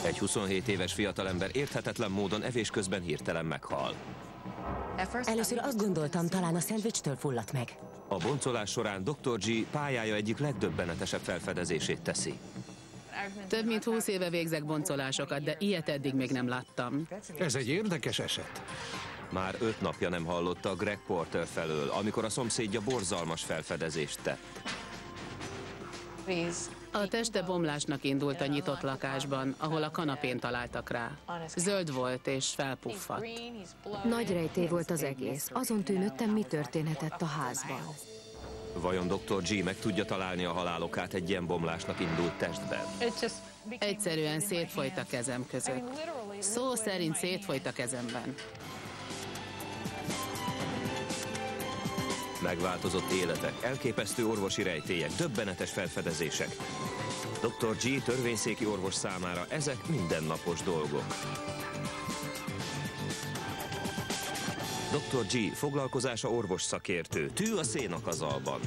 Egy 27 éves fiatalember érthetetlen módon evés közben hirtelen meghal. Először azt gondoltam, talán a szendvicstől fulladt meg. A boncolás során Dr. G pályája egyik legdöbbenetesebb felfedezését teszi. Több mint 20 éve végzek boncolásokat, de ilyet eddig még nem láttam. Ez egy érdekes eset. Már 5 napja nem hallotta Greg Porter felől, amikor a szomszédja borzalmas felfedezést tett. A teste bomlásnak indult a nyitott lakásban, ahol a kanapén találtak rá. Zöld volt és felpuffadt. Nagy rejtély volt az egész. Azon tűnődtem, mi történhetett a házban. Vajon Dr. G meg tudja találni a halálokát egy ilyen bomlásnak indult testben? Egyszerűen szétfolyt a kezem között. Szó szerint szétfolyt a kezemben. Megváltozott életek, elképesztő orvosi rejtélyek, döbbenetes felfedezések. Dr. G törvényszéki orvos számára ezek mindennapos dolgok. Dr. G foglalkozása orvos szakértő, tű a szénakazalban.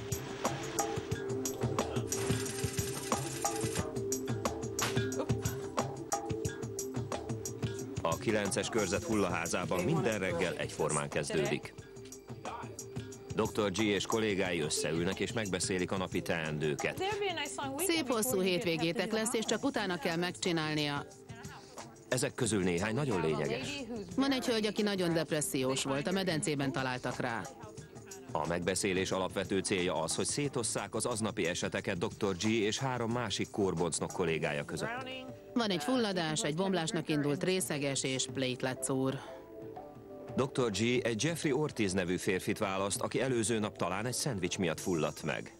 A 9-es körzet hullaházában minden reggel egyformán kezdődik. Dr. G és kollégái összeülnek és megbeszélik a napi teendőket. Szép hosszú hétvégétek lesz, és csak utána kell megcsinálnia. Ezek közül néhány nagyon lényeges. Van egy hölgy, aki nagyon depressziós volt, a medencében találtak rá. A megbeszélés alapvető célja az, hogy szétosszák az aznapi eseteket Dr. G és 3 másik kórboncnok kollégája között. Van egy fulladás, egy bomlásnak indult részeges és plateletszúr. Dr. G egy Jeffrey Ortiz nevű férfit választ, aki előző nap talán egy szendvics miatt fulladt meg.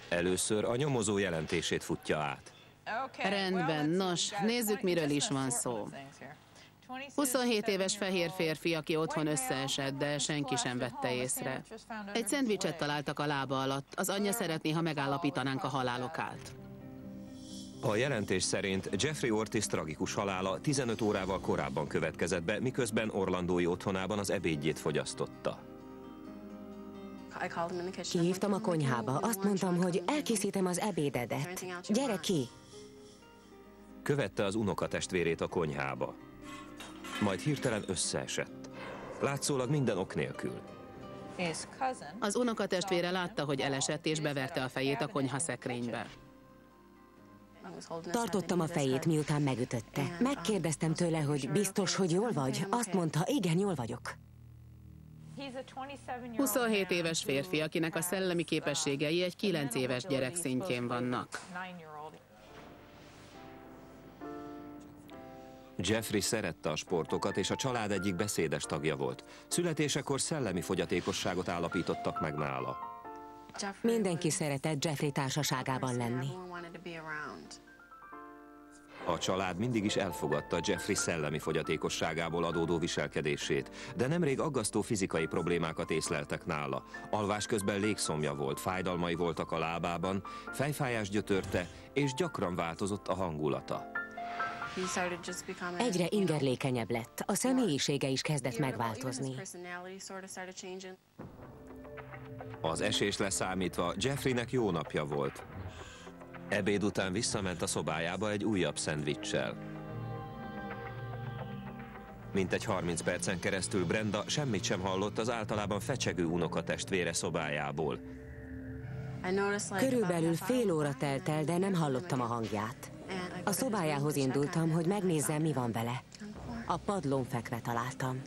Először a nyomozó jelentését futja át. Rendben, nos, nézzük, miről is van szó. 27 éves fehér férfi, aki otthon összeesett, de senki sem vette észre. Egy szendvicset találtak a lába alatt, az anyja szeretné, ha megállapítanánk a halálokát. A jelentés szerint Jeffrey Ortiz tragikus halála 15 órával korábban következett be, miközben orlandói otthonában az ebédjét fogyasztotta. Kihívtam a konyhába, azt mondtam, hogy elkészítem az ebédedet. Gyere ki! Követte az unokatestvérét a konyhába. Majd hirtelen összeesett. Látszólag minden ok nélkül. Az unokatestvére látta, hogy elesett, és beverte a fejét a konyhaszekrénybe. Tartottam a fejét, miután megütötte. Megkérdeztem tőle, hogy biztos, hogy jól vagy? Azt mondta, igen, jól vagyok. 27 éves férfi, akinek a szellemi képességei egy 9 éves gyerek szintjén vannak. Jeffrey szerette a sportokat, és a család egyik beszédes tagja volt. Születésekor szellemi fogyatékosságot állapítottak meg nála. Mindenki szeretett Jeffrey társaságában lenni. A család mindig is elfogadta Jeffrey szellemi fogyatékosságából adódó viselkedését, de nemrég aggasztó fizikai problémákat észleltek nála. Alvás közben légszomja volt, fájdalmai voltak a lábában, fejfájás gyötörte, és gyakran változott a hangulata. Egyre ingerlékenyebb lett, a személyisége is kezdett megváltozni. Az esés leszámítva Jeffreynek jó napja volt. Ebéd után visszament a szobájába egy újabb szendvicssel. Mintegy 30 percen keresztül Brenda semmit sem hallott az általában fecsegő unokatestvére szobájából. Körülbelül fél óra telt el, de nem hallottam a hangját. A szobájához indultam, hogy megnézzem, mi van vele. A padlón fekve találtam.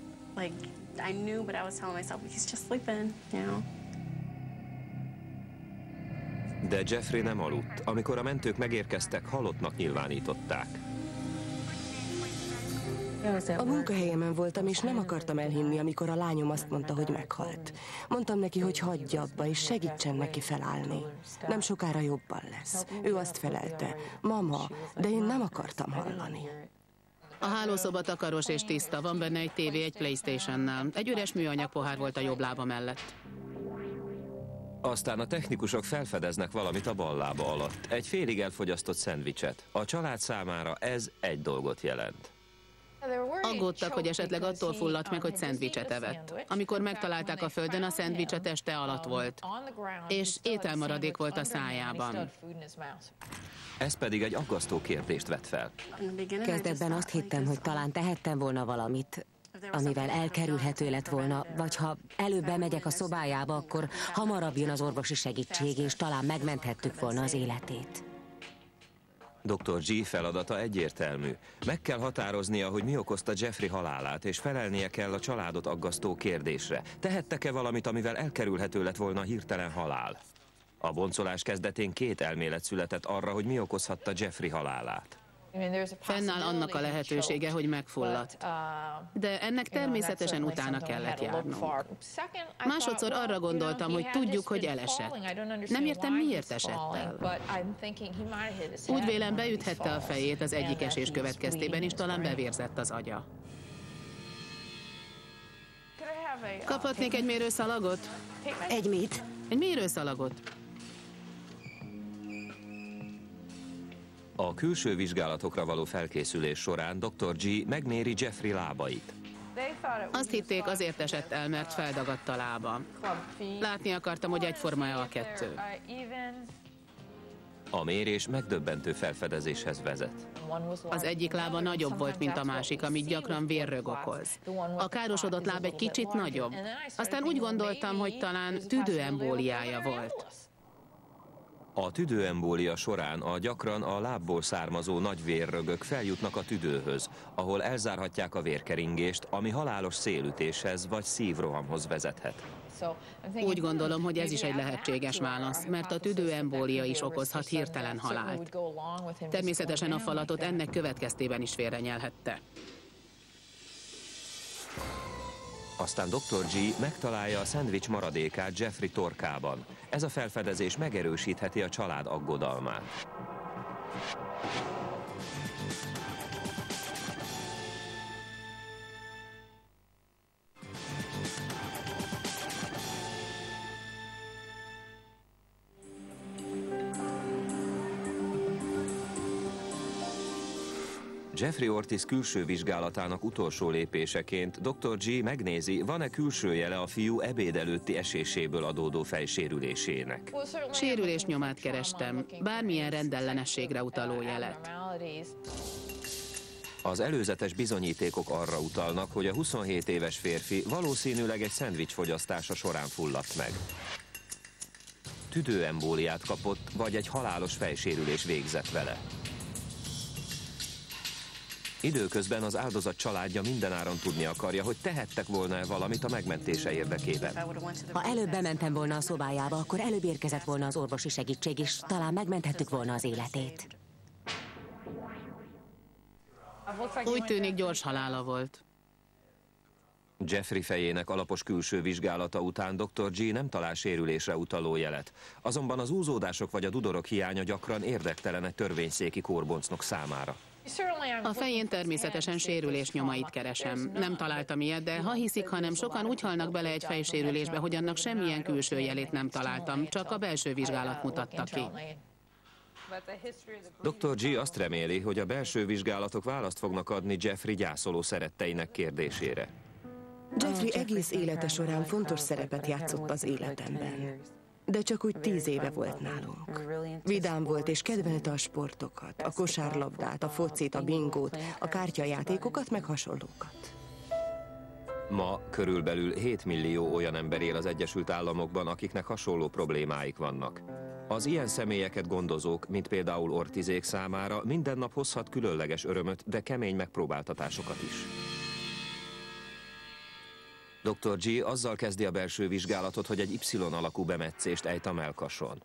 De Jeffrey nem aludt. Amikor a mentők megérkeztek, halottnak nyilvánították. A munkahelyemen voltam, és nem akartam elhinni, amikor a lányom azt mondta, hogy meghalt. Mondtam neki, hogy hagyja abba, és segítsen neki felállni. Nem sokára jobban lesz. Ő azt felelte, mama, de én nem akartam hallani. A hálószoba takaros és tiszta, van benne egy tévé, egy PlayStationnál. Egy üres műanyag pohár volt a jobb lába mellett. Aztán a technikusok felfedeznek valamit a bal lába alatt. Egy félig elfogyasztott szendvicset. A család számára ez egy dolgot jelent. Aggódtak, hogy esetleg attól fulladt meg, hogy szendvicset evett. Amikor megtalálták a földön, a szendvics a teste alatt volt, és ételmaradék volt a szájában. Ez pedig egy aggasztó kérdést vet fel. Kezdetben azt hittem, hogy talán tehettem volna valamit, amivel elkerülhető lett volna, vagy ha előbb bemegyek a szobájába, akkor hamarabb jön az orvosi segítség, és talán megmenthettük volna az életét. Dr. G feladata egyértelmű. Meg kell határoznia, hogy mi okozta Jeffrey halálát, és felelnie kell a családot aggasztó kérdésre. Tehettek-e valamit, amivel elkerülhető lett volna hirtelen halál? A boncolás kezdetén 2 elmélet született arra, hogy mi okozhatta Jeffrey halálát. Fennáll annak a lehetősége, hogy megfulladt. De ennek természetesen utána kellett járnunk. Másodszor arra gondoltam, hogy tudjuk, hogy elesett. Nem értem, miért esett el. Úgy vélem, beüthette a fejét az egyik esés következtében, és talán bevérzett az agya. Kaphatnék egy mérőszalagot? Egy mit? Egy mérőszalagot. A külső vizsgálatokra való felkészülés során Dr. G megméri Jeffrey lábait. Azt hitték, azért esett el, mert feldagadt a lába. Látni akartam, hogy egyforma-e a kettő. A mérés megdöbbentő felfedezéshez vezet. Az egyik lába nagyobb volt, mint a másik, amit gyakran vérrög okoz. A károsodott láb egy kicsit nagyobb. Aztán úgy gondoltam, hogy talán tüdőembóliája volt. A tüdőembólia során a gyakran a lábból származó nagy vérrögök feljutnak a tüdőhöz, ahol elzárhatják a vérkeringést, ami halálos szélütéshez vagy szívrohamhoz vezethet. Úgy gondolom, hogy ez is egy lehetséges válasz, mert a tüdőembólia is okozhat hirtelen halált. Természetesen a falatot ennek következtében is félrenyelhette. Aztán Dr. G megtalálja a szendvics maradékát Jeffrey torkában. Ez a felfedezés megerősítheti a család aggodalmát. Jeffrey Ortiz külső vizsgálatának utolsó lépéseként Dr. G megnézi, van-e külső jele a fiú ebéd előtti eséséből adódó fejsérülésének. Sérülés nyomát kerestem, bármilyen rendellenességre utaló jelet. Az előzetes bizonyítékok arra utalnak, hogy a 27 éves férfi valószínűleg egy szendvics fogyasztása során fulladt meg. Tüdőembóliát kapott, vagy egy halálos fejsérülés végzett vele. Időközben az áldozat családja mindenáron tudni akarja, hogy tehettek volna-e valamit a megmentése érdekében. Ha előbb bementem volna a szobájába, akkor előbb érkezett volna az orvosi segítség, és talán megmenthettük volna az életét. Úgy tűnik, gyors halála volt. Jeffrey fejének alapos külső vizsgálata után Dr. G nem talál sérülésre utaló jelet. Azonban az úzódások vagy a dudorok hiánya gyakran érdektelen egy törvényszéki kórboncnok számára. A fején természetesen sérülés nyomait keresem. Nem találtam ilyet, de ha hiszik, hanem sokan úgy halnak bele egy fejsérülésbe, hogy annak semmilyen külső jelét nem találtam, csak a belső vizsgálat mutatta ki. Dr. G azt reméli, hogy a belső vizsgálatok választ fognak adni Jeffrey gyászoló szeretteinek kérdésére. Jeffrey egész élete során fontos szerepet játszott az életemben. De csak úgy 10 éve volt nálunk. Vidám volt és kedvelte a sportokat, a kosárlabdát, a focit, a bingót, a kártyajátékokat, meg hasonlókat. Ma körülbelül 7 millió olyan ember él az Egyesült Államokban, akiknek hasonló problémáik vannak. Az ilyen személyeket gondozók, mint például Ortizék számára minden nap hozhat különleges örömöt, de kemény megpróbáltatásokat is. Dr. G azzal kezdi a belső vizsgálatot, hogy egy Y alakú bemetszést ejt a mellkason.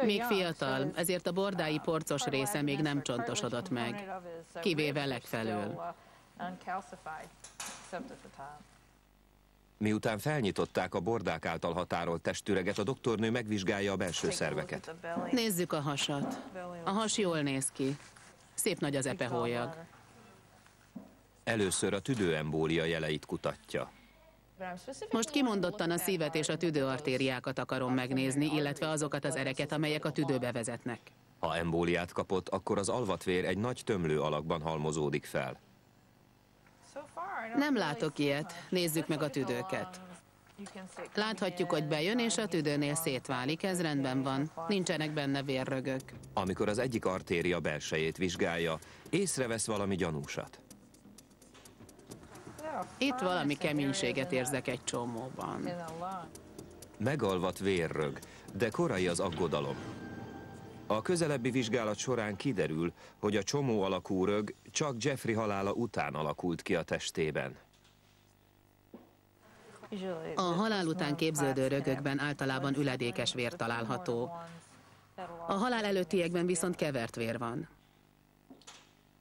Még fiatal, ezért a bordái porcos része még nem csontosodott meg, kivéve legfelől. Miután felnyitották a bordák által határolt testüreget, a doktornő megvizsgálja a belső szerveket. Nézzük a hasat. A has jól néz ki. Szép nagy az epehólyag. Először a tüdőembólia jeleit kutatja. Most kimondottan a szívet és a tüdőartériákat akarom megnézni, illetve azokat az ereket, amelyek a tüdőbe vezetnek. Ha embóliát kapott, akkor az alvatvér egy nagy tömlő alakban halmozódik fel. Nem látok ilyet. Nézzük meg a tüdőket. Láthatjuk, hogy bejön, és a tüdőnél szétválik. Ez rendben van. Nincsenek benne vérrögök. Amikor az egyik artéria belsejét vizsgálja, észrevesz valami gyanúsat. Itt valami keménységet érzek egy csomóban. Megalvat vérrög, de korai az aggodalom. A közelebbi vizsgálat során kiderül, hogy a csomó alakú rög csak Jeffrey halála után alakult ki a testében. A halál után képződő rögökben általában üledékes vér található. A halál előttiekben viszont kevert vér van.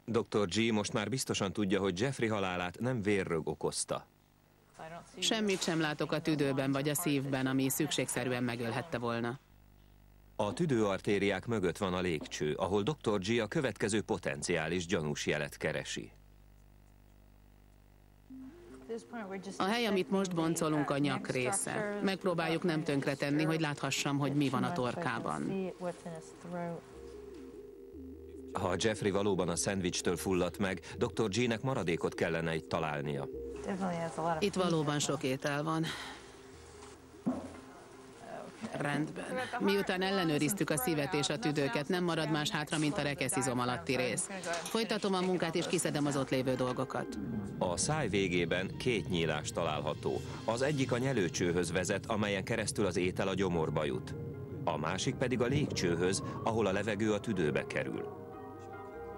Dr. G most már biztosan tudja, hogy Jeffrey halálát nem vérrög okozta. Semmit sem látok a tüdőben vagy a szívben, ami szükségszerűen megölhette volna. A tüdőartériák mögött van a légcső, ahol Dr. G a következő potenciális gyanús jelet keresi. A hely, amit most boncolunk, a nyak része. Megpróbáljuk nem tönkretenni, hogy láthassam, hogy mi van a torkában. Ha Jeffrey valóban a szendvicstől fulladt meg, Dr. G-nek maradékot kellene itt találnia. Itt valóban sok étel van. Rendben. Miután ellenőriztük a szívet és a tüdőket, nem marad más hátra, mint a rekeszizom alatti rész. Folytatom a munkát és kiszedem az ott lévő dolgokat. A száj végében két nyílás található. Az egyik a nyelőcsőhöz vezet, amelyen keresztül az étel a gyomorba jut. A másik pedig a légcsőhöz, ahol a levegő a tüdőbe kerül.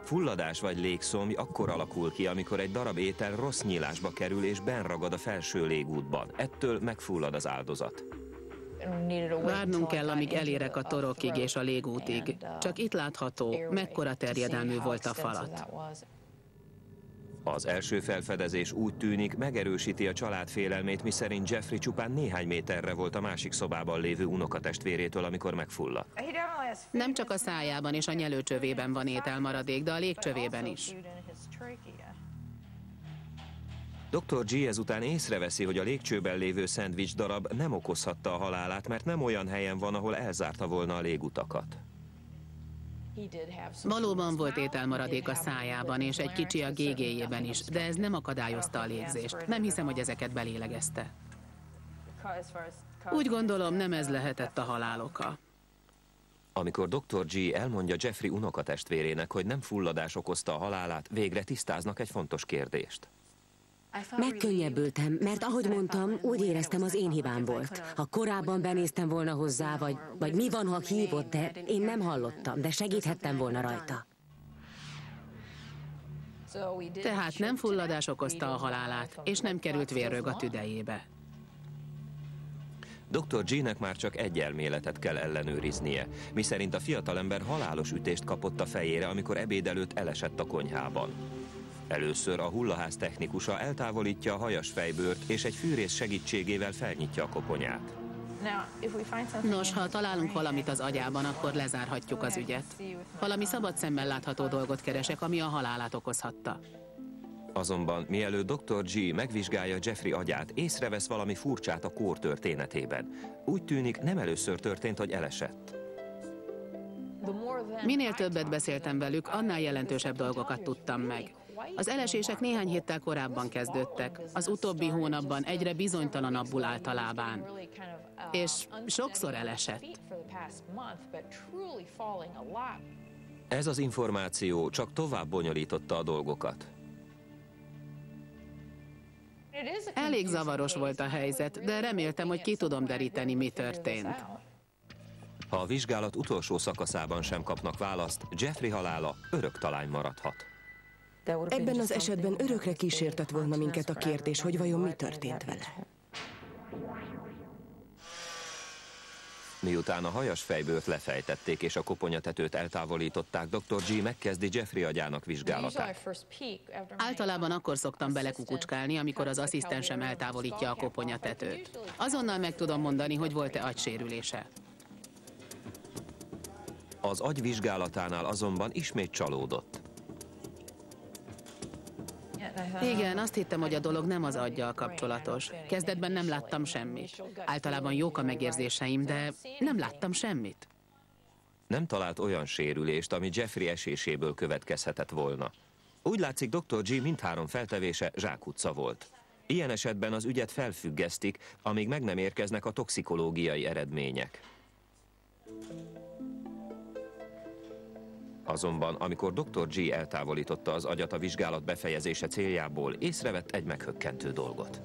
Fulladás vagy légszomj akkor alakul ki, amikor egy darab étel rossz nyílásba kerül és benragad a felső légútban. Ettől megfullad az áldozat. Várnunk kell, amíg elérek a torokig és a légútig. Csak itt látható, mekkora terjedelmű volt a falat. Az első felfedezés úgy tűnik, megerősíti a család félelmét, miszerint Jeffrey csupán néhány méterre volt a másik szobában lévő unokatestvérétől, amikor megfulladt. Nem csak a szájában és a nyelőcsövében van ételmaradék, de a légcsövében is. Dr. G ezután észreveszi, hogy a légcsőben lévő szendvics darab nem okozhatta a halálát, mert nem olyan helyen van, ahol elzárta volna a légutakat. Valóban volt ételmaradék a szájában, és egy kicsi a gégéjében is, de ez nem akadályozta a légzést. Nem hiszem, hogy ezeket belélegezte. Úgy gondolom, nem ez lehetett a halál oka. Amikor Dr. G elmondja Jeffrey unokatestvérének, hogy nem fulladás okozta a halálát, végre tisztáznak egy fontos kérdést. Megkönnyebbültem, mert ahogy mondtam, úgy éreztem, az én hibám volt. Ha korábban benéztem volna hozzá, vagy mi van, ha hívott, de én nem hallottam, de segíthettem volna rajta. Tehát nem fulladás okozta a halálát, és nem került vérrög a tüdejébe. Dr. G-nek már csak egy elméletet kell ellenőriznie, miszerint a fiatalember halálos ütést kapott a fejére, amikor ebéd előtt elesett a konyhában. Először a hullaház technikusa eltávolítja a hajas fejbőrt, és egy fűrész segítségével felnyitja a koponyát. Nos, ha találunk valamit az agyában, akkor lezárhatjuk az ügyet. Valami szabad szemmel látható dolgot keresek, ami a halálát okozhatta. Azonban mielőtt Dr. G megvizsgálja Jeffrey agyát, észrevesz valami furcsát a kór történetében. Úgy tűnik, nem először történt, hogy elesett. Minél többet beszéltem velük, annál jelentősebb dolgokat tudtam meg. Az elesések néhány héttel korábban kezdődtek, az utóbbi hónapban egyre bizonytalanabbul állt a lábán. És sokszor elesett. Ez az információ csak tovább bonyolította a dolgokat. Elég zavaros volt a helyzet, de reméltem, hogy ki tudom deríteni, mi történt. Ha a vizsgálat utolsó szakaszában sem kapnak választ, Jeffrey halála öröktalány maradhat. Ebben az esetben örökre kísértett volna minket a kérdés, hogy vajon mi történt vele. Miután a hajas fejbőrt lefejtették és a koponyatetőt eltávolították, Dr. G megkezdi Jeffrey agyának vizsgálatát. Általában akkor szoktam belekukucskálni, amikor az asszisztensem eltávolítja a koponyatetőt. Azonnal meg tudom mondani, hogy volt-e agysérülése. Az agy vizsgálatánál azonban ismét csalódott. Igen, azt hittem, hogy a dolog nem az aggyal kapcsolatos. Kezdetben nem láttam semmit. Általában jók a megérzéseim, de nem láttam semmit. Nem talált olyan sérülést, ami Jeffrey eséséből következhetett volna. Úgy látszik, Dr. G mindhárom feltevése zsákutca volt. Ilyen esetben az ügyet felfüggesztik, amíg meg nem érkeznek a toxikológiai eredmények. Azonban, amikor Dr. G eltávolította az agyat a vizsgálat befejezése céljából, észrevett egy meghökkentő dolgot.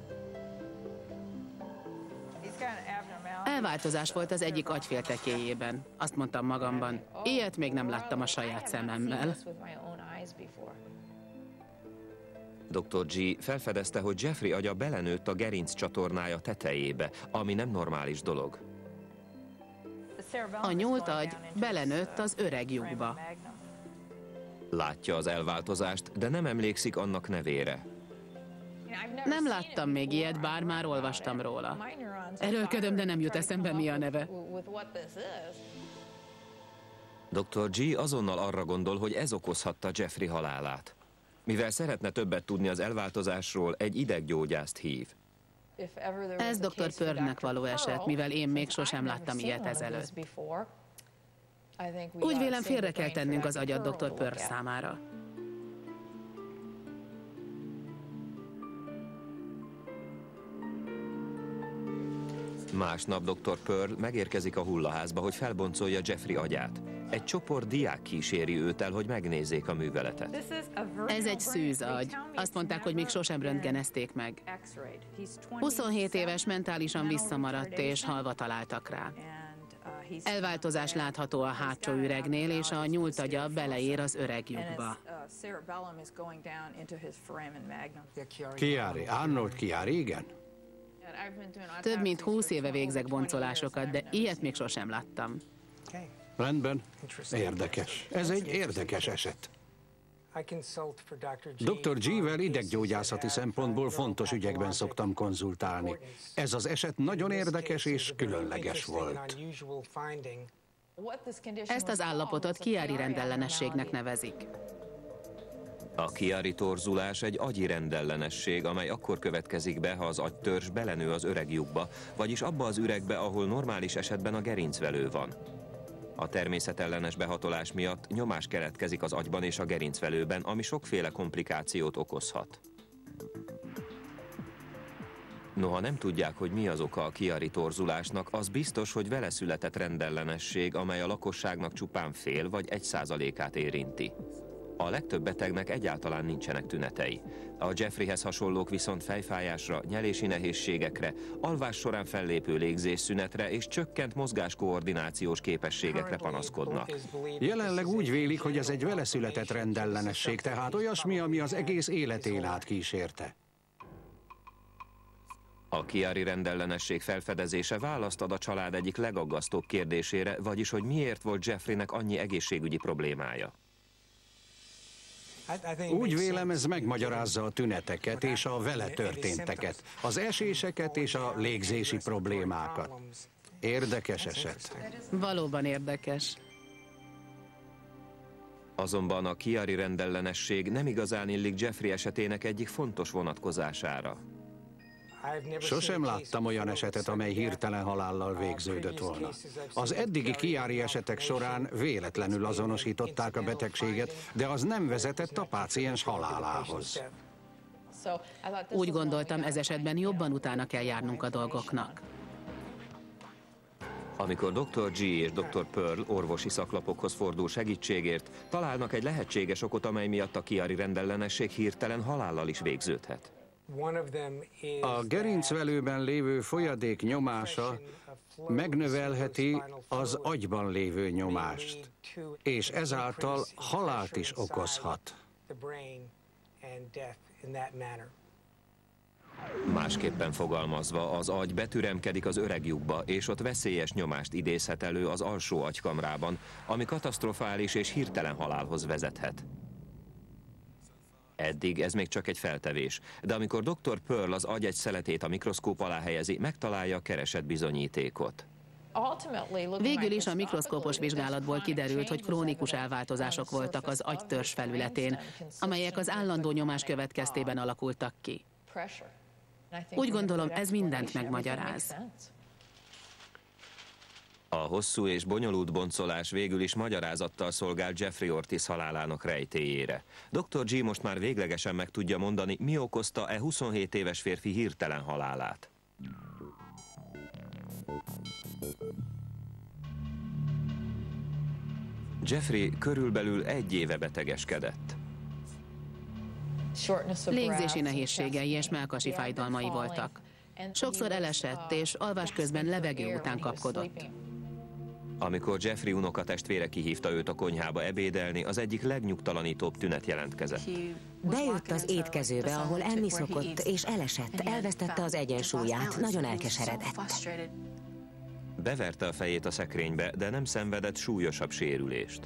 Elváltozás volt az egyik agyféltekéjében. Azt mondtam magamban, ilyet még nem láttam a saját szememmel. Dr. G felfedezte, hogy Jeffrey agya belenőtt a gerinc csatornája tetejébe, ami nem normális dolog. A nyúlt agy belenőtt az öreg lyukba. Látja az elváltozást, de nem emlékszik annak nevére. Nem láttam még ilyet, bár már olvastam róla. Erőlködöm, de nem jut eszembe, mi a neve. Dr. G azonnal arra gondol, hogy ez okozhatta Jeffrey halálát. Mivel szeretne többet tudni az elváltozásról, egy ideggyógyászt hív. Ez Dr. Pearlnek való eset, mivel én még sosem láttam ilyet ezelőtt. Úgy vélem, félre kell tennünk az agyat Dr. Pearl számára. Másnap Dr. Pearl megérkezik a hullaházba, hogy felboncolja Jeffrey agyát. Egy csoport diák kíséri őt el, hogy megnézzék a műveletet. Ez egy szűzagy. Azt mondták, hogy még sosem röntgenezték meg. 27 éves, mentálisan visszamaradt és halva találtak rá. Elváltozás látható a hátsó üregnél, és a nyúlt agya beleér az öreg lyukba. Chiari, Arnold Chiari, igen? Több mint 20 éve végzek boncolásokat, de ilyet még sosem láttam. Rendben. Érdekes. Ez egy érdekes eset. Dr. G-vel ideggyógyászati szempontból fontos ügyekben szoktam konzultálni. Ez az eset nagyon érdekes és különleges volt. Ezt az állapotot Chiari rendellenességnek nevezik. A Chiari torzulás egy agyi rendellenesség, amely akkor következik be, ha az agytörzs belenő az öreg lyukba, vagyis abba az üregbe, ahol normális esetben a gerincvelő van. A természetellenes behatolás miatt nyomás keletkezik az agyban és a gerincvelőben, ami sokféle komplikációt okozhat. Noha nem tudják, hogy mi az oka a Chiari torzulásnak, az biztos, hogy vele született rendellenesség, amely a lakosságnak csupán fél vagy 1%-át érinti. A legtöbb betegnek egyáltalán nincsenek tünetei. A Jeffreyhez hasonlók viszont fejfájásra, nyelési nehézségekre, alvás során fellépő légzésszünetre és csökkent mozgáskoordinációs képességekre panaszkodnak. Jelenleg úgy vélik, hogy ez egy vele született rendellenesség, tehát olyasmi, ami az egész életén át kísérte. A Chiari rendellenesség felfedezése választ ad a család egyik legaggasztóbb kérdésére, vagyis hogy miért volt Jeffreynek annyi egészségügyi problémája. Úgy vélem, ez megmagyarázza a tüneteket és a vele történteket, az eséseket és a légzési problémákat. Érdekes eset. Valóban érdekes. Azonban a Chiari rendellenesség nem igazán illik Jeffrey esetének egyik fontos vonatkozására. Sosem láttam olyan esetet, amely hirtelen halállal végződött volna. Az eddigi Chiari esetek során véletlenül azonosították a betegséget, de az nem vezetett a páciens halálához. Úgy gondoltam, ez esetben jobban utána kell járnunk a dolgoknak. Amikor Dr. G és Dr. Pearl orvosi szaklapokhoz fordul segítségért, találnak egy lehetséges okot, amely miatt a Chiari rendellenesség hirtelen halállal is végződhet. A gerincvelőben lévő folyadék nyomása megnövelheti az agyban lévő nyomást, és ezáltal halált is okozhat. Másképpen fogalmazva, az agy betüremkedik az öreg lyukba, és ott veszélyes nyomást idézhet elő az alsó agykamrában, ami katasztrofális és hirtelen halálhoz vezethet. Eddig ez még csak egy feltevés, de amikor Dr. Pearl az agy egy szeletét a mikroszkóp alá helyezi, megtalálja a keresett bizonyítékot. Végül is a mikroszkópos vizsgálatból kiderült, hogy krónikus elváltozások voltak az agytörzs felületén, amelyek az állandó nyomás következtében alakultak ki. Úgy gondolom, ez mindent megmagyaráz. A hosszú és bonyolult boncolás végül is magyarázattal szolgált Jeffrey Ortiz halálának rejtélyére. Dr. G most már véglegesen meg tudja mondani, mi okozta 27 éves férfi hirtelen halálát. Jeffrey körülbelül 1 éve betegeskedett. Légzési nehézségei és mellkasi fájdalmai voltak. Sokszor elesett, és alvás közben levegő után kapkodott. Amikor Jeffrey unokatestvére kihívta őt a konyhába ebédelni, az egyik legnyugtalanítóbb tünet jelentkezett. Bejött az étkezőbe, ahol enni szokott, és elesett, elvesztette az egyensúlyát, nagyon elkeseredett. Beverte a fejét a szekrénybe, de nem szenvedett súlyosabb sérülést.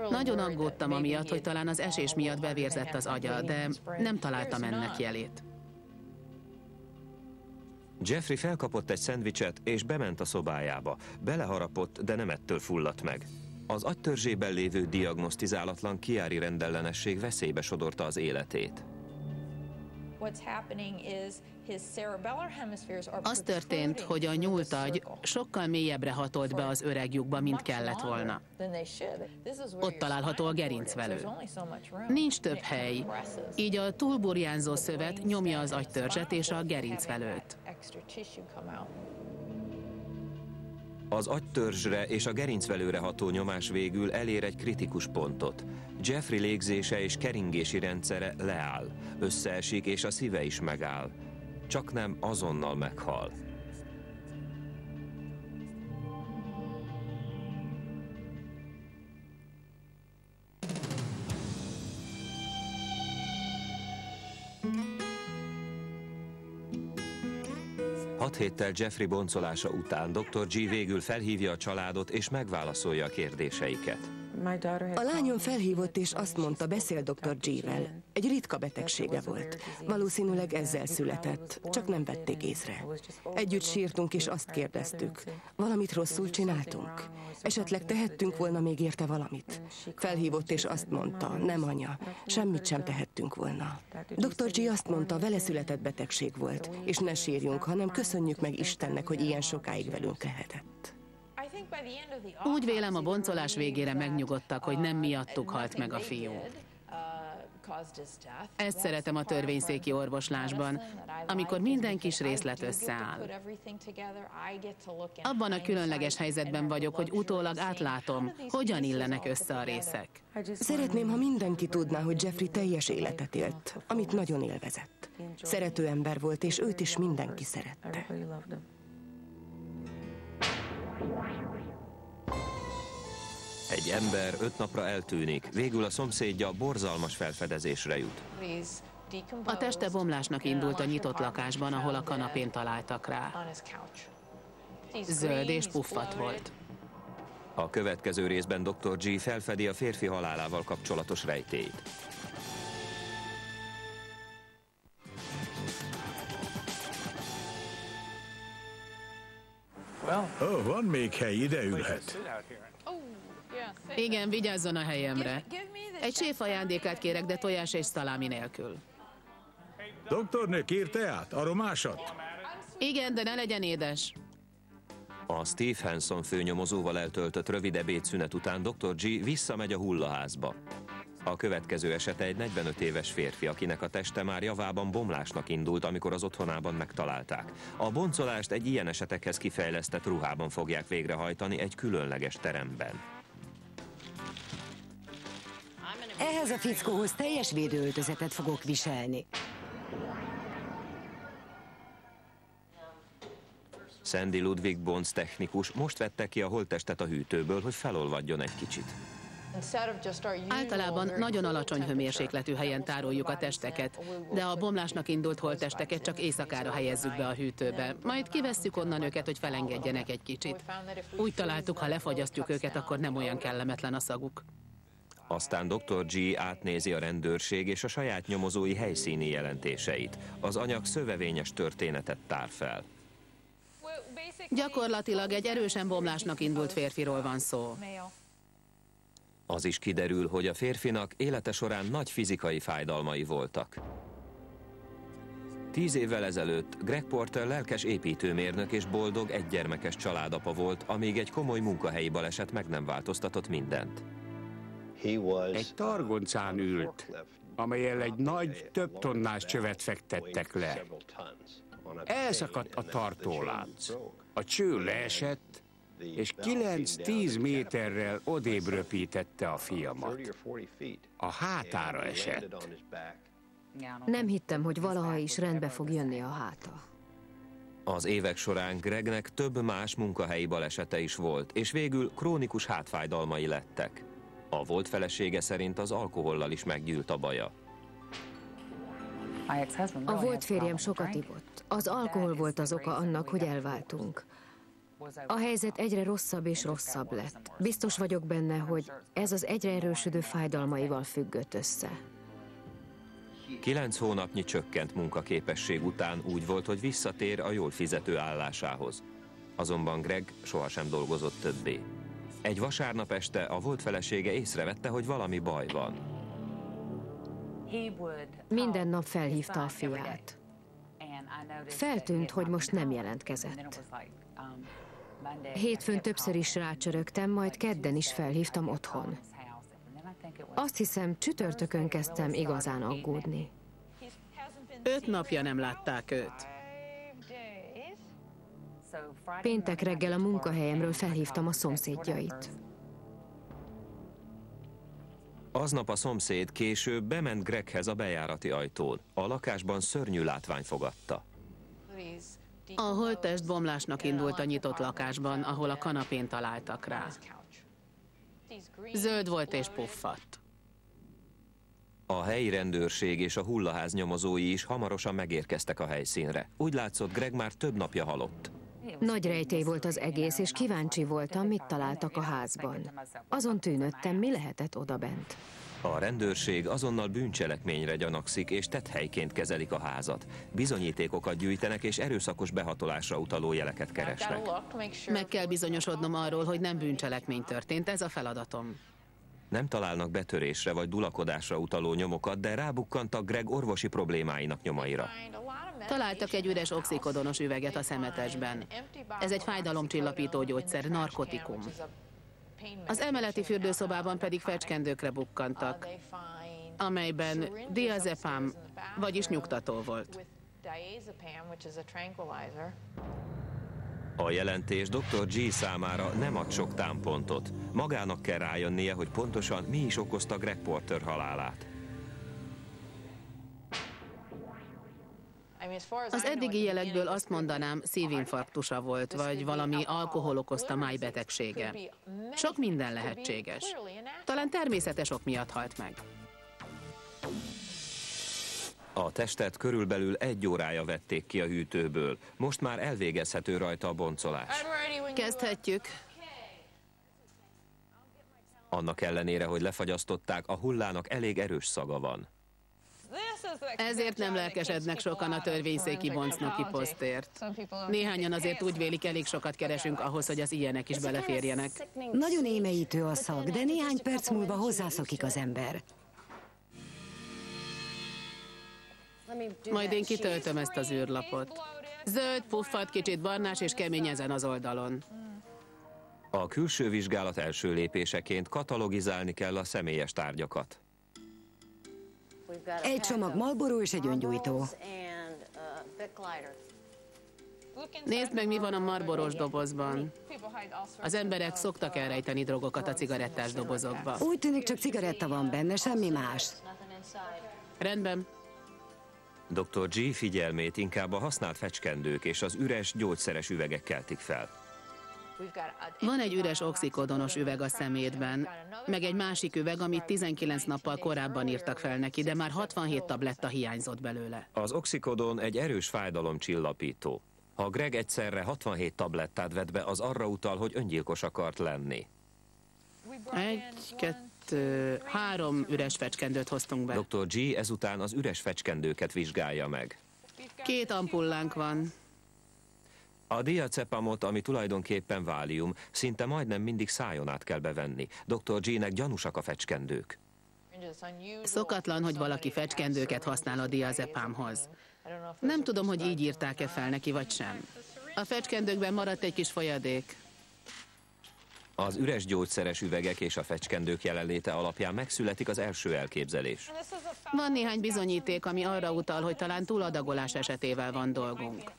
Nagyon aggódtam amiatt, hogy talán az esés miatt bevérzett az agya, de nem találtam ennek jelét. Jeffrey felkapott egy szendvicset, és bement a szobájába. Beleharapott, de nem ettől fulladt meg. Az agytörzsében lévő diagnosztizálatlan Chiari rendellenesség veszélybe sodorta az életét. Az történt, hogy a nyúltagy sokkal mélyebbre hatolt be az öreg lyukba, mint kellett volna. Ott található a gerincvelő. Nincs több hely, így a túlburjánzó szövet nyomja az agytörzset és a gerincvelőt. Az agytörzsre és a gerincvelőre ható nyomás végül elér egy kritikus pontot. Jeffrey légzése és keringési rendszere leáll, összeesik és a szíve is megáll. Csak nem azonnal meghal. Hat héttel Jeffrey boncolása után Dr. G végül felhívja a családot és megválaszolja a kérdéseiket. A lányom felhívott és azt mondta, beszél Dr. G-vel. Egy ritka betegsége volt. Valószínűleg ezzel született, csak nem vették észre. Együtt sírtunk és azt kérdeztük, valamit rosszul csináltunk? Esetleg tehettünk volna még érte valamit? Felhívott és azt mondta, nem anya, semmit sem tehettünk volna. Dr. G azt mondta, vele született betegség volt, és ne sírjunk, hanem köszönjük meg Istennek, hogy ilyen sokáig velünk lehetett. Úgy vélem, a boncolás végére megnyugodtak, hogy nem miattuk halt meg a fiú. Ezt szeretem a törvényszéki orvoslásban, amikor minden kis részlet összeáll. Abban a különleges helyzetben vagyok, hogy utólag átlátom, hogyan illenek össze a részek. Szeretném, ha mindenki tudná, hogy Jeffrey teljes életet élt, amit nagyon élvezett. Szerető ember volt, és őt is mindenki szerette. Egy ember 5 napra eltűnik, végül a szomszédja borzalmas felfedezésre jut. A teste bomlásnak indult a nyitott lakásban, ahol a kanapén találtak rá. Zöld és puffat volt. A következő részben Dr. G felfedi a férfi halálával kapcsolatos rejtélyt. Van még hely, ide ülhet. Igen, vigyázzon a helyemre. Egy séf ajándékát kérek, de tojás és szalámi nélkül. Doktornő, kér teát? Aromásat? Igen, de ne legyen édes. A Steve Hanson főnyomozóval eltöltött rövid ebédszünet után Dr. G visszamegy a hullaházba. A következő esete egy 45 éves férfi, akinek a teste már javában bomlásnak indult, amikor az otthonában megtalálták. A boncolást egy ilyen esetekhez kifejlesztett ruhában fogják végrehajtani egy különleges teremben. Ehhez a fickóhoz teljes védőöltözetet fogok viselni. Sandy Ludwig Bonds technikus most vette ki a holttestet a hűtőből, hogy felolvadjon egy kicsit. Általában nagyon alacsony hőmérsékletű helyen tároljuk a testeket, de a bomlásnak indult holttesteket csak éjszakára helyezzük be a hűtőbe. Majd kivesszük onnan őket, hogy felengedjenek egy kicsit. Úgy találtuk, ha lefagyasztjuk őket, akkor nem olyan kellemetlen a szaguk. Aztán Dr. G átnézi a rendőrség és a saját nyomozói helyszíni jelentéseit. Az anyag szövevényes történetet tár fel. Gyakorlatilag egy erősen bomlásnak indult férfiról van szó. Az is kiderül, hogy a férfinak élete során nagy fizikai fájdalmai voltak. 10 évvel ezelőtt Greg Porter lelkes építőmérnök és boldog egygyermekes családapa volt, amíg egy komoly munkahelyi baleset meg nem változtatott mindent. Egy targoncán ült, amellyel egy nagy, több tonnás csövet fektettek le. Elszakadt a tartólánc. A cső leesett, és 9-10 méterrel odébb röpítette a fiamat. A hátára esett. Nem hittem, hogy valaha is rendbe fog jönni a háta. Az évek során Gregnek több más munkahelyi balesete is volt, és végül krónikus hátfájdalmai lettek. A volt felesége szerint az alkohollal is meggyűlt a baja. A volt férjem sokat ivott. Az alkohol volt az oka annak, hogy elváltunk. A helyzet egyre rosszabb és rosszabb lett. Biztos vagyok benne, hogy ez az egyre erősödő fájdalmaival függött össze. 9 hónapnyi csökkent munkaképesség után úgy volt, hogy visszatér a jól fizető állásához. Azonban Greg sohasem dolgozott többé. Egy vasárnap este a volt felesége észrevette, hogy valami baj van. Minden nap felhívta a fiát. Feltűnt, hogy most nem jelentkezett. Hétfőn többször is rácsörögtem, majd kedden is felhívtam otthon. Azt hiszem, csütörtökön kezdtem igazán aggódni. 5 napja nem látták őt. Péntek reggel a munkahelyemről felhívtam a szomszédjait. Aznap a szomszéd később bement Greghez a bejárati ajtón. A lakásban szörnyű látvány fogadta. A holttest bomlásnak indult a nyitott lakásban, ahol a kanapén találtak rá. Zöld volt és puffadt. A helyi rendőrség és a hullaház nyomozói is hamarosan megérkeztek a helyszínre. Úgy látszott, Greg már több napja halott. Nagy rejtély volt az egész, és kíváncsi voltam, mit találtak a házban. Azon tűnődtem, mi lehetett odabent. A rendőrség azonnal bűncselekményre gyanakszik, és tetthelyként kezelik a házat. Bizonyítékokat gyűjtenek, és erőszakos behatolásra utaló jeleket keresnek. Meg kell bizonyosodnom arról, hogy nem bűncselekmény történt, ez a feladatom. Nem találnak betörésre vagy dulakodásra utaló nyomokat, de rábukkantak Greg orvosi problémáinak nyomaira. Találtak egy üres oxikodonos üveget a szemetesben. Ez egy fájdalomcsillapító gyógyszer, narkotikum. Az emeleti fürdőszobában pedig fecskendőkre bukkantak, amelyben diazepam, vagyis nyugtató volt. A jelentés Dr. G számára nem ad sok támpontot. Magának kell rájönnie, hogy pontosan mi is okozta Greg Porter halálát. Az eddigi jelekből azt mondanám, szívinfarktusa volt, vagy valami alkohol okozta májbetegsége. Sok minden lehetséges. Talán természetes ok miatt halt meg. A testet körülbelül 1 órája vették ki a hűtőből. Most már elvégezhető rajta a boncolás. Kezdhetjük. Annak ellenére, hogy lefagyasztották, a hullának elég erős szaga van. Ezért nem lelkesednek sokan a törvényszéki boncnoki posztért. Néhányan azért úgy vélik, elég sokat keresünk ahhoz, hogy az ilyenek is beleférjenek. Nagyon émeítő a szag, de néhány perc múlva hozzászokik az ember. Majd én kitöltöm ezt az űrlapot. Zöld, puffat, kicsit barnás és kemény ezen az oldalon. A külső vizsgálat első lépéseként katalogizálni kell a személyes tárgyakat. Egy csomag Marlboro és egy öngyújtó. Nézd meg, mi van a marlboros dobozban. Az emberek szoktak elrejteni drogokat a cigarettás dobozokba. Úgy tűnik, csak cigaretta van benne, semmi más. Rendben. Dr. G figyelmét inkább a használt fecskendők és az üres, gyógyszeres üvegek keltik fel. Van egy üres oxikodonos üveg a szemétben, meg egy másik üveg, amit 19 nappal korábban írtak fel neki, de már 67 tabletta hiányzott belőle. Az oxikodon egy erős fájdalomcsillapító. Ha Greg egyszerre 67 tablettát vett be, az arra utal, hogy öngyilkos akart lenni. 1, 2, 3 üres fecskendőt hoztunk be. Dr. G ezután az üres fecskendőket vizsgálja meg. 2 ampullánk van. A diazepamot, ami tulajdonképpen válium, szinte majdnem mindig szájon át kell bevenni. Dr. G-nek gyanúsak a fecskendők. Szokatlan, hogy valaki fecskendőket használ a diazepamhoz. Nem tudom, hogy így írták-e fel neki, vagy sem. A fecskendőkben maradt egy kis folyadék. Az üres gyógyszeres üvegek és a fecskendők jelenléte alapján megszületik az első elképzelés. Van néhány bizonyíték, ami arra utal, hogy talán túladagolás esetével van dolgunk.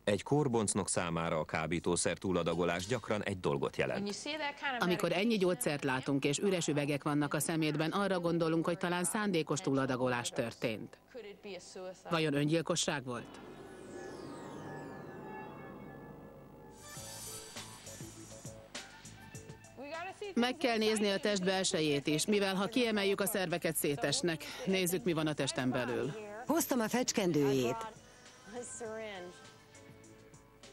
Egy kórboncnok számára a kábítószer túladagolás gyakran egy dolgot jelent. Amikor ennyi gyógyszert látunk és üres üvegek vannak a szemétben, arra gondolunk, hogy talán szándékos túladagolás történt. Vajon öngyilkosság volt? Meg kell nézni a test belsejét is, mivel ha kiemeljük a szerveket szétesnek. Nézzük, mi van a testen belül. Hoztam a fecskendőjét.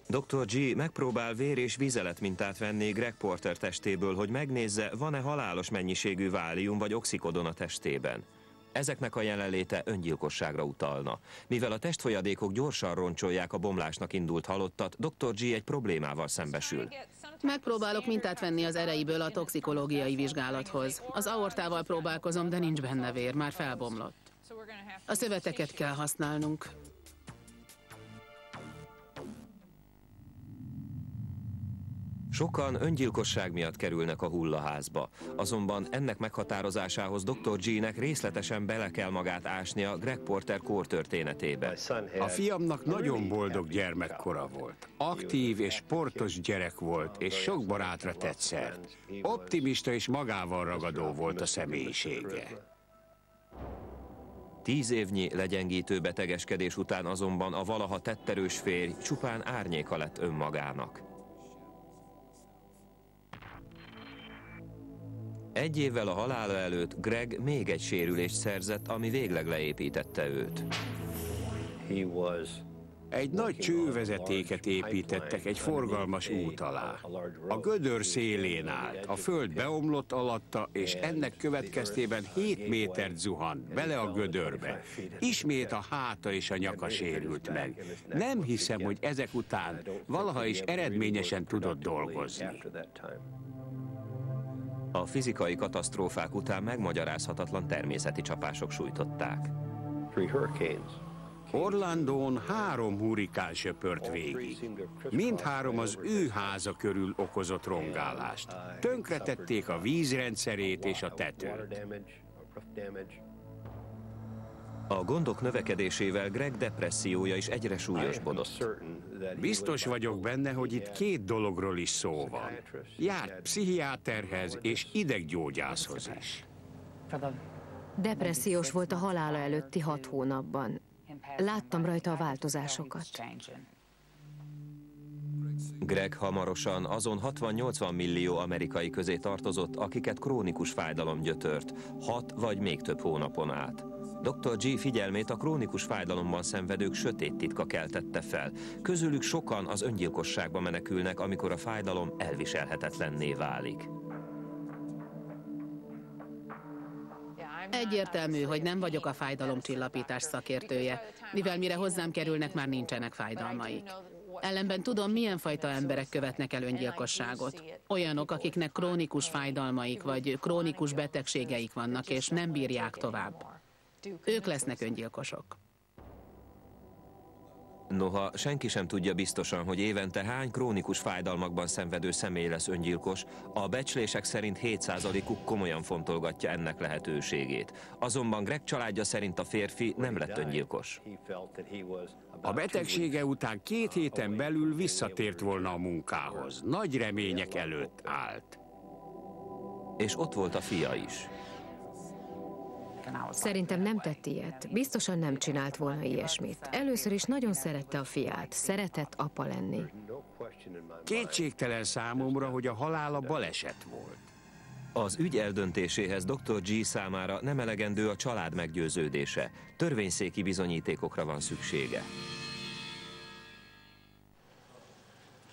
Dr. G megpróbál vér- és vizeletmintát venni Greg Porter testéből, hogy megnézze, van-e halálos mennyiségű válium vagy oxikodon a testében. Ezeknek a jelenléte öngyilkosságra utalna. Mivel a testfolyadékok gyorsan roncsolják a bomlásnak indult halottat, Dr. G egy problémával szembesül. Megpróbálok mintát venni az ereiből a toxikológiai vizsgálathoz. Az aortával próbálkozom, de nincs benne vér, már felbomlott. A szöveteket kell használnunk. Sokan öngyilkosság miatt kerülnek a hullaházba, azonban ennek meghatározásához Dr. G-nek részletesen bele kell magát ásnia Greg Porter kórtörténetébe. A fiamnak nagyon boldog gyermekkora volt. Aktív és sportos gyerek volt, és sok barátra tett szert. Optimista és magával ragadó volt a személyisége. 10 évnyi legyengítő betegeskedés után azonban a valaha tetterős férj csupán árnyéka lett önmagának. Egy évvel a halála előtt Greg még egy sérülést szerzett, ami végleg leépítette őt. Egy nagy csővezetéket építettek egy forgalmas út alá. A gödör szélén állt, a föld beomlott alatta, és ennek következtében 7 métert zuhant bele a gödörbe. Ismét a háta és a nyaka sérült meg. Nem hiszem, hogy ezek után valaha is eredményesen tudott dolgozni. A fizikai katasztrófák után megmagyarázhatatlan természeti csapások sújtották. Orlandón 3 hurrikán söpört végig. Mindhárom az ő háza körül okozott rongálást. Tönkretették a vízrendszerét és a tetőt. A gondok növekedésével Greg depressziója is egyre súlyosbodott. Biztos vagyok benne, hogy itt 2 dologról is szó van. Járt pszichiáterhez és ideggyógyászhoz is. Depressziós volt a halála előtti 6 hónapban. Láttam rajta a változásokat. Greg hamarosan azon 60-80 millió amerikai közé tartozott, akiket krónikus fájdalom gyötört, 6 vagy még több hónapon át. Dr. G figyelmét a krónikus fájdalomban szenvedők sötét titka keltette fel. Közülük sokan az öngyilkosságba menekülnek, amikor a fájdalom elviselhetetlenné válik. Egyértelmű, hogy nem vagyok a fájdalomcsillapítás szakértője, mivel mire hozzám kerülnek, már nincsenek fájdalmaik. Ellenben tudom, milyen fajta emberek követnek el öngyilkosságot. Olyanok, akiknek krónikus fájdalmaik vagy krónikus betegségeik vannak, és nem bírják tovább. Ők lesznek öngyilkosok. Noha senki sem tudja biztosan, hogy évente hány krónikus fájdalmakban szenvedő személy lesz öngyilkos, a becslések szerint 7%-uk komolyan fontolgatja ennek lehetőségét. Azonban Greg családja szerint a férfi nem lett öngyilkos. A betegsége után 2 héten belül visszatért volna a munkához. Nagy remények előtt állt. És ott volt a fia is. Szerintem nem tett ilyet. Biztosan nem csinált volna ilyesmit. Először is nagyon szerette a fiát. Szeretett apa lenni. Kétségtelen számomra, hogy a halála baleset volt. Az ügy eldöntéséhez Dr. G számára nem elegendő a család meggyőződése. Törvényszéki bizonyítékokra van szüksége.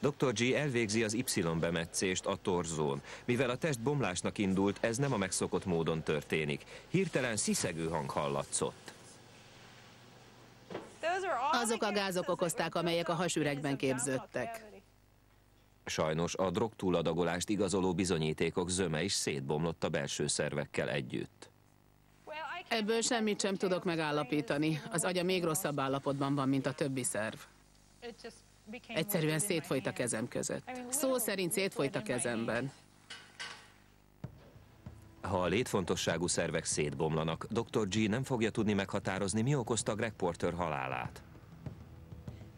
Dr. G elvégzi az Y-bemetszést, a torzón. Mivel a test bomlásnak indult, ez nem a megszokott módon történik. Hirtelen sziszegő hang hallatszott. Azok a gázok okozták, amelyek a hasüregben képződtek. Sajnos a drogtúladagolást igazoló bizonyítékok zöme is szétbomlott a belső szervekkel együtt. Ebből semmit sem tudok megállapítani. Az agya még rosszabb állapotban van, mint a többi szerv. Egyszerűen szétfolyt a kezem között. Szó szerint szétfolyt a kezemben. Ha a létfontosságú szervek szétbomlanak, Dr. G nem fogja tudni meghatározni, mi okozta Greg Porter halálát.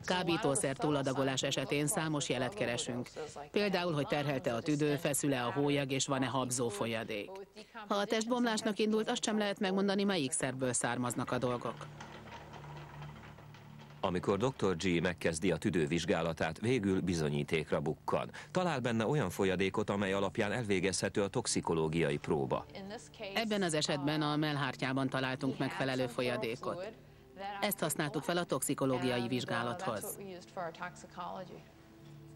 Kábítószer túladagolás esetén számos jelet keresünk. Például, hogy terhelte a tüdő, feszül-e a hólyag és van-e habzó folyadék. Ha a testbomlásnak indult, azt sem lehet megmondani, melyik szervből származnak a dolgok. Amikor Dr. G megkezdi a tüdő vizsgálatát, végül bizonyítékra bukkan. Talál benne olyan folyadékot, amely alapján elvégezhető a toxikológiai próba. Ebben az esetben a mellhártyában találtunk megfelelő folyadékot. Ezt használtuk fel a toxikológiai vizsgálathoz.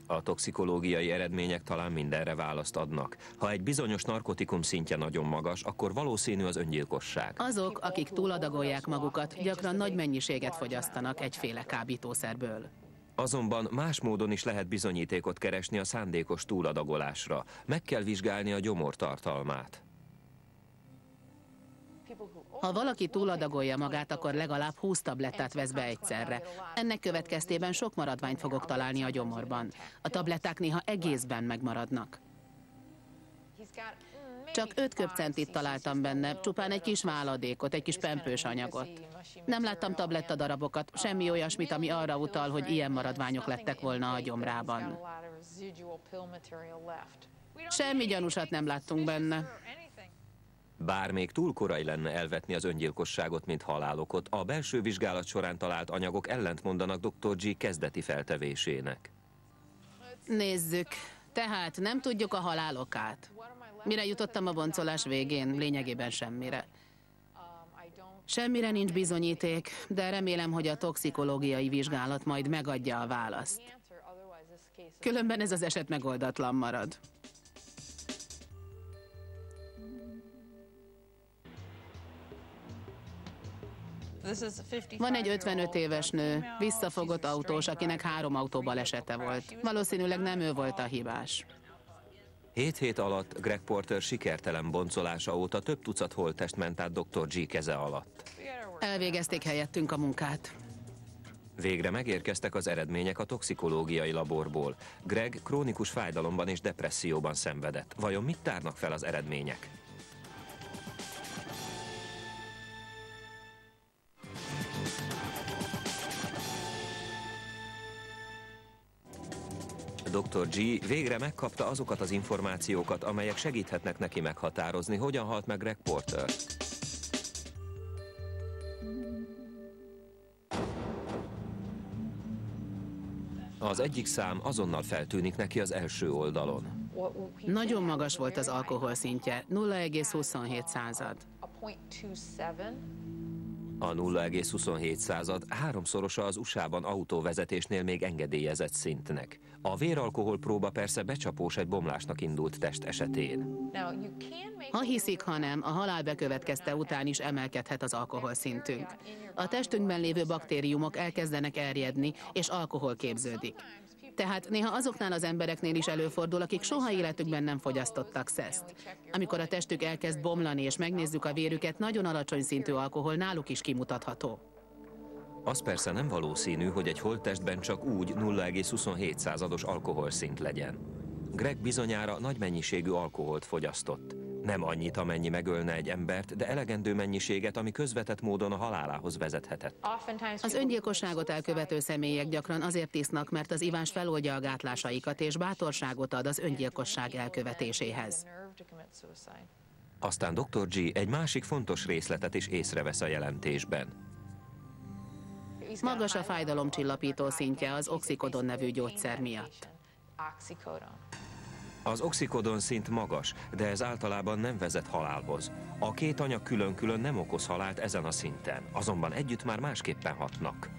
A toxikológiai eredmények talán mindenre választ adnak. Ha egy bizonyos narkotikum szintje nagyon magas, akkor valószínű az öngyilkosság. Azok, akik túladagolják magukat, gyakran nagy mennyiséget fogyasztanak egyféle kábítószerből. Azonban más módon is lehet bizonyítékot keresni a szándékos túladagolásra. Meg kell vizsgálni a gyomor tartalmát. Ha valaki túladagolja magát, akkor legalább 20 tablettát vesz be egyszerre. Ennek következtében sok maradványt fogok találni a gyomorban. A tabletták néha egészben megmaradnak. Csak 5 köbcentit találtam benne, csupán egy kis váladékot, egy kis pempős anyagot. Nem láttam tablettadarabokat, semmi olyasmit, ami arra utal, hogy ilyen maradványok lettek volna a gyomrában. Semmi gyanúsat nem láttunk benne. Bár még túl korai lenne elvetni az öngyilkosságot, mint halálokot, a belső vizsgálat során talált anyagok ellentmondanak Dr. G kezdeti feltevésének. Nézzük. Tehát nem tudjuk a halálokát. Mire jutottam a boncolás végén? Lényegében semmire. Semmire nincs bizonyíték, de remélem, hogy a toxikológiai vizsgálat majd megadja a választ. Különben ez az eset megoldatlan marad. Van egy 55 éves nő, visszafogott autós, akinek 3 autóbalesete volt. Valószínűleg nem ő volt a hibás. 7 hét alatt Greg Porter sikertelen boncolása óta több tucat holttest ment át Dr. G keze alatt. Elvégezték helyettünk a munkát. Végre megérkeztek az eredmények a toxikológiai laborból. Greg krónikus fájdalomban és depresszióban szenvedett. Vajon mit tárnak fel az eredmények? Dr. G végre megkapta azokat az információkat, amelyek segíthetnek neki meghatározni, hogyan halt meg Greg Porter. Az egyik szám azonnal feltűnik neki az első oldalon. Nagyon magas volt az alkohol szintje, 0,27%. A 0,27 háromszorosa az USA-ban autóvezetésnél még engedélyezett szintnek. A véralkohol próba persze becsapós egy bomlásnak indult test esetén. Ha hiszik, ha nem, a halál bekövetkezte után is emelkedhet az alkoholszintünk. A testünkben lévő baktériumok elkezdenek erjedni, és alkohol képződik. Tehát néha azoknál az embereknél is előfordul, akik soha életükben nem fogyasztottak szeszt. Amikor a testük elkezd bomlani és megnézzük a vérüket, nagyon alacsony szintű alkohol náluk is kimutatható. Az persze nem valószínű, hogy egy holttestben csak úgy 0,27%-os alkoholszint legyen. Greg bizonyára nagy mennyiségű alkoholt fogyasztott. Nem annyit, amennyi megölne egy embert, de elegendő mennyiséget, ami közvetett módon a halálához vezethetett. Az öngyilkosságot elkövető személyek gyakran azért isznak, mert az ivás feloldja a gátlásaikat és bátorságot ad az öngyilkosság elkövetéséhez. Aztán Dr. G egy másik fontos részletet is észrevesz a jelentésben. Magas a fájdalomcsillapító szintje az oxikodon nevű gyógyszer miatt. Az oxikodon szint magas, de ez általában nem vezet halálhoz. A két anyag külön-külön nem okoz halált ezen a szinten, azonban együtt már másképpen hatnak.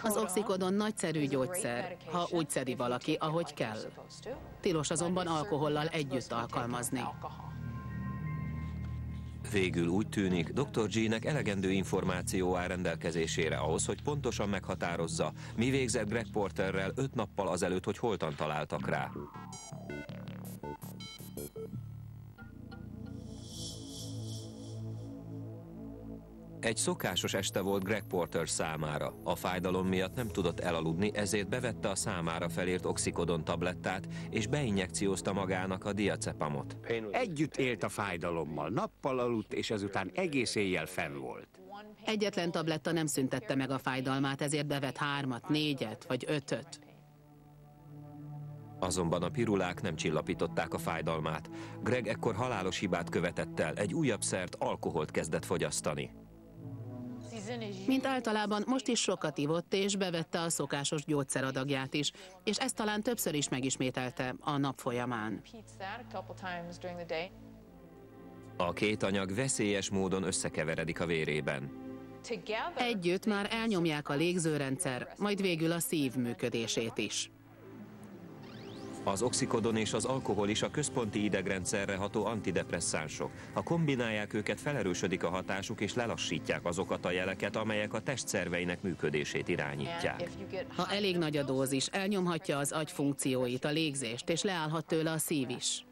Az oxikodon nagyszerű gyógyszer, ha úgy szedi valaki, ahogy kell. Tilos azonban alkohollal együtt alkalmazni. Végül úgy tűnik, Dr. G-nek elegendő információ áll rendelkezésére ahhoz, hogy pontosan meghatározza, mi végzett Greg Porterrel 5 nappal azelőtt, hogy holtan találtak rá. Egy szokásos este volt Greg Porter számára. A fájdalom miatt nem tudott elaludni, ezért bevette a számára felírt oxikodon tablettát, és beinjekciózta magának a diazepamot. Együtt élt a fájdalommal, nappal aludt, és ezután egész éjjel fenn volt. Egyetlen tabletta nem szüntette meg a fájdalmát, ezért bevett 3, 4 vagy 5. Azonban a pirulák nem csillapították a fájdalmát. Greg ekkor halálos hibát követett el, egy újabb szert, alkoholt kezdett fogyasztani. Mint általában most is sokat ivott, és bevette a szokásos gyógyszeradagját is, és ezt talán többször is megismételte a nap folyamán. A két anyag veszélyes módon összekeveredik a vérében. Együtt már elnyomják a légzőrendszer, majd végül a szív működését is. Az oxikodon és az alkohol is a központi idegrendszerre ható antidepresszánsok. Ha kombinálják őket, felerősödik a hatásuk és lelassítják azokat a jeleket, amelyek a testszerveinek működését irányítják. Ha elég nagy a dózis, elnyomhatja az agy funkcióit, a légzést, és leállhat tőle a szív is.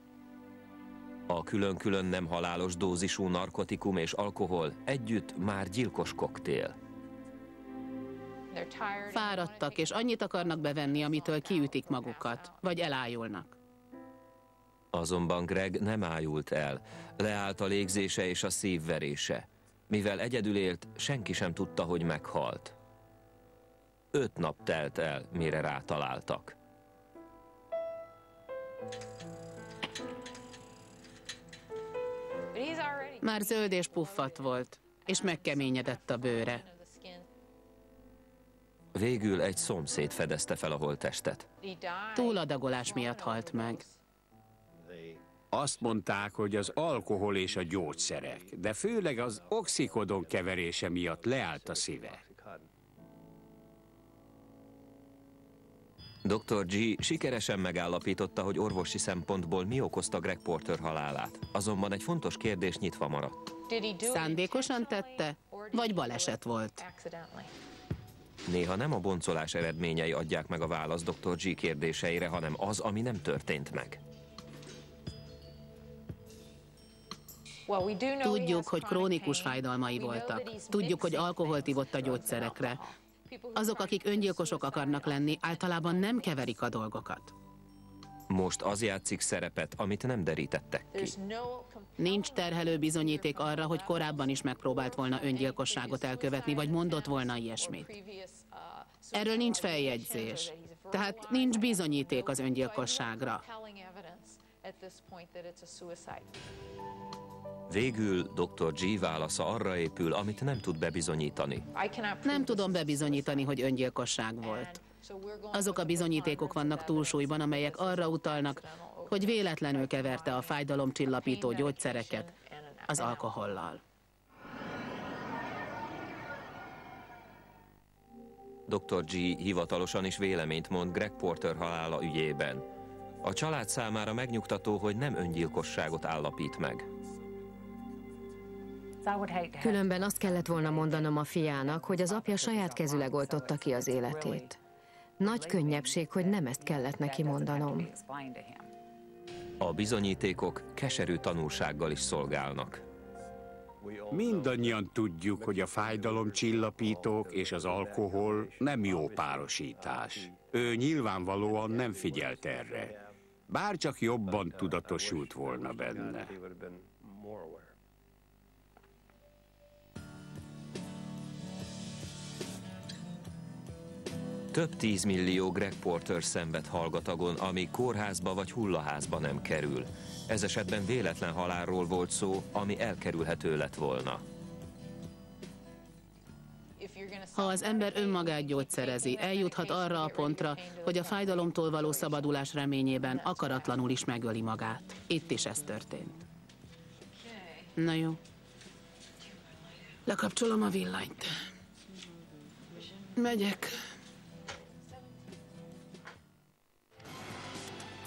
A külön-külön nem halálos dózisú narkotikum és alkohol együtt már gyilkos koktél. Fáradtak, és annyit akarnak bevenni, amitől kiütik magukat, vagy elájulnak. Azonban Greg nem ájult el. Leállt a légzése és a szívverése. Mivel egyedül élt, senki sem tudta, hogy meghalt. 5 nap telt el, mire rátaláltak. Már zöld és puffat volt, és megkeményedett a bőre. Végül egy szomszéd fedezte fel a holttestet. Túladagolás miatt halt meg. Azt mondták, hogy az alkohol és a gyógyszerek, de főleg az oxikodon keverése miatt leállt a szíve. Dr. G. sikeresen megállapította, hogy orvosi szempontból mi okozta Greg Porter halálát. Azonban egy fontos kérdés nyitva maradt. Szándékosan tette, vagy baleset volt? Néha nem a boncolás eredményei adják meg a választ Dr. G. kérdéseire, hanem az, ami nem történt meg. Tudjuk, hogy krónikus fájdalmai voltak. Tudjuk, hogy alkoholt ivott a gyógyszerekre. Azok, akik öngyilkosok akarnak lenni, általában nem keverik a dolgokat. Most az játszik szerepet, amit nem derítettek ki. Nincs terhelő bizonyíték arra, hogy korábban is megpróbált volna öngyilkosságot elkövetni, vagy mondott volna ilyesmit. Erről nincs feljegyzés, tehát nincs bizonyíték az öngyilkosságra. Végül Dr. G. válasza arra épül, amit nem tud bebizonyítani. Nem tudom bebizonyítani, hogy öngyilkosság volt. Azok a bizonyítékok vannak túlsúlyban, amelyek arra utalnak, hogy véletlenül keverte a fájdalomcsillapító gyógyszereket az alkohollal. Dr. G. hivatalosan is véleményt mond Greg Porter halála ügyében. A család számára megnyugtató, hogy nem öngyilkosságot állapít meg. Különben azt kellett volna mondanom a fiának, hogy az apja saját kezüleg oltotta ki az életét. Nagy könnyebbség, hogy nem ezt kellett neki mondanom. A bizonyítékok keserű tanulsággal is szolgálnak. Mindannyian tudjuk, hogy a fájdalomcsillapítók és az alkohol nem jó párosítás. Ő nyilvánvalóan nem figyelt erre, bár csak jobban tudatosult volna benne. Több 10 millió Greg Porter szenved hallgatagon, ami kórházba vagy hullaházba nem kerül. Ez esetben véletlen halálról volt szó, ami elkerülhető lett volna. Ha az ember önmagát gyógyszerezi, eljuthat arra a pontra, hogy a fájdalomtól való szabadulás reményében akaratlanul is megöli magát. Itt is ez történt. Na jó. Lekapcsolom a villanyt. Megyek.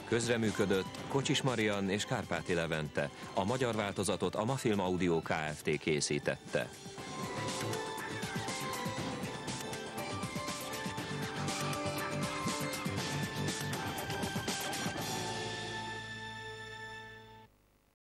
Közreműködött Kocsis Mariann és Kárpáti Levente. A magyar változatot a Mafilm Audio Kft. Készítette.